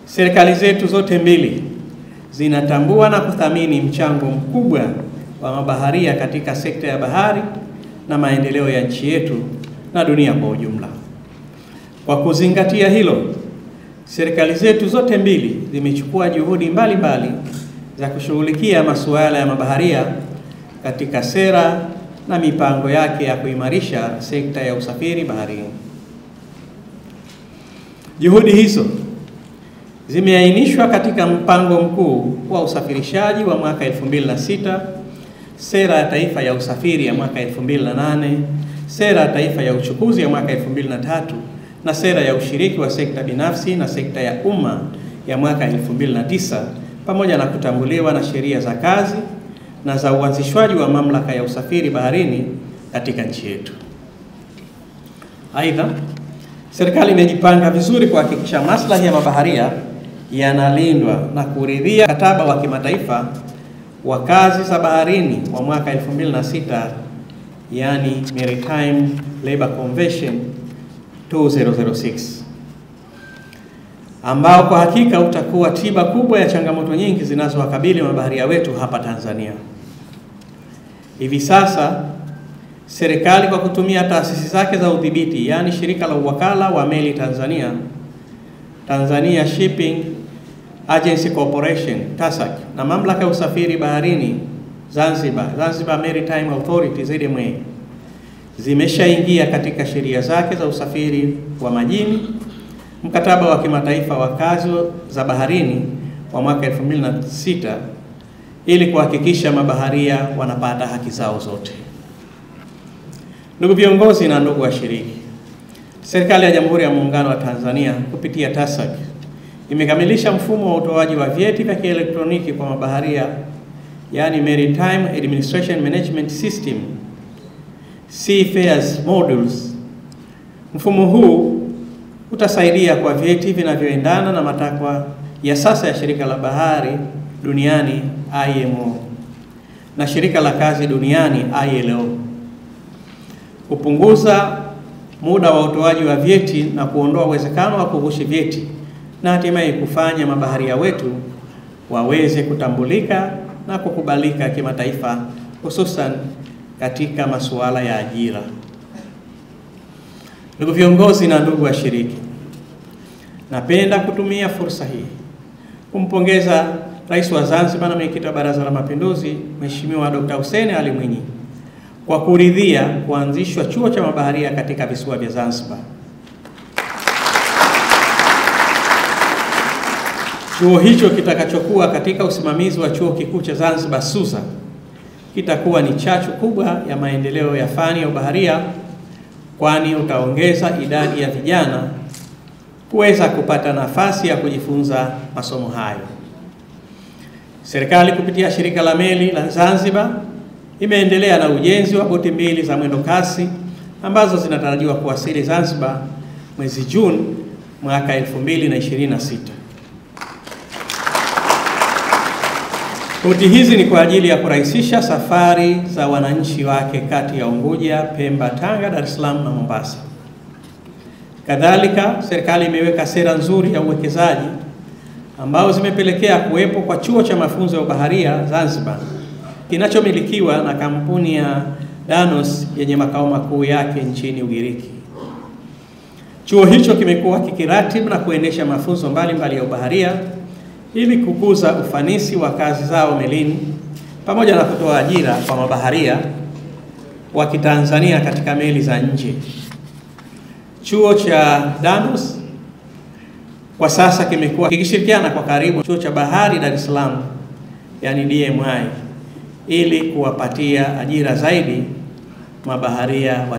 Serikali zetu zote mbili zinatambua na kuthamini mchango mkubwa wa mabaharia katika sekta ya bahari na maendeleo ya nchi yetu na dunia kwa ujumla. Kwa kuzingatia hilo, serikali zetu zote mbili zimechukua juhudi mbalimbali za kushughulikia masuala ya mabaharia katika sera na mipango yake ya kuimarisha sekta ya usafiri baharini. Juhudi hizo zimeainishwa katika mpango mkuu wa usafirishaji wa mwaka 2006, sera ya taifa ya usafiri ya mwaka 2008, sera ya taifa ya uchukuzi ya mwaka 2003 na sera ya ushiriki wa sekta binafsi na sekta ya umma ya mwaka 2009, pamoja na kutambuliwa na sheria za kazi na za uanzishwaji wa mamlaka ya usafiri baharini katika nchi yetu. Aidha, serikali imejipanga vizuri kuhakikisha maslahi ya mabaharia yanalindwa na kuridhia mkataba wa kimataifa wa kazi za baharini wa mwaka 2006, yani Maritime Labour Convention 2006, ambao kwa hakika utakuwa tiba kubwa ya changamoto nyingi zinazowakabili mabaharia wetu hapa Tanzania. Hivi sasa serikali kwa kutumia taasisi zake za udhibiti, yani shirika la uwakala wa meli Tanzania, Tanzania Shipping Agency Corporation TASAC, na mamlaka ya usafiri baharini Zanzibar Maritime Authority ZMA, zimeshaingia katika sheria zake za usafiri wa majini mkataba wa kimataifa wa kazi za baharini wa mwaka 2006 ili kuhakikisha mabaharia wanapata haki zao zote. Ndugu viongozi na ndugu washiriki, serikali ya Jamhuri ya Muungano wa Tanzania kupitia TASAC imekamilisha mfumo wa utoaji wa vyeti vya kielektroniki kwa mabaharia, yani Maritime Administration Management System Seafarers Modules. Mfumo huu utasaidia kwa vyeti vinavyoendana na matakwa ya sasa ya shirika la bahari duniani IMO na shirika la kazi duniani ILO, kupunguza muda wa utoaji wa vyeti na kuondoa uwezekano wa kughushi vyeti, na hatimaye kufanya mabaharia wetu waweze kutambulika na kukubalika kimataifa, hususan katika masuala ya ajira. Ndugu viongozi na ndugu washiriki, napenda kutumia fursa hii kumpongeza Rais wa Zanzibar na Mwenyekiti wa Baraza la Mapinduzi, Mheshimiwa Dr. Hussein Ali Mwinyi kwa kuridhia kuanzishwa chuo cha mabaharia katika visiwa vya Zanzibar. Chuo hicho kitakachokuwa katika usimamizi wa Chuo Kikuu cha Zanzibar SUZA kitakuwa ni chachu kubwa ya maendeleo ya fani ya ubaharia, kwani utaongeza idadi ya vijana kuweza kupata nafasi ya kujifunza masomo hayo. Serikali kupitia shirika la meli la Zanzibar imeendelea na ujenzi wa boti mbili za mwendo kasi ambazo zinatarajiwa kuwasili Zanzibar mwezi Juni mwaka 2026. Boti hizi ni kwa ajili ya kurahisisha safari za wananchi wake kati ya Unguja, Pemba, Tanga, Dar es Salaam na Mombasa. Kadhalika, serikali imeweka sera nzuri ya uwekezaji ambao zimepelekea kuwepo kwa chuo cha mafunzo ya ubaharia Zanzibar kinachomilikiwa na kampuni ya Danos yenye makao makuu yake nchini Ugiriki. Chuo hicho kimekuwa kikiratibu na kuendesha mafunzo mbalimbali ya ubaharia ili kukuza ufanisi wa kazi zao melini pamoja na kutoa ajira kwa mabaharia wa Kitanzania katika meli za nje. Chuo cha Danos kwa sasa kimekuwa kikishirikiana kwa karibu chuo cha bahari Dar es Salaam, yani DMI, ili kuwapatia ajira zaidi mabaharia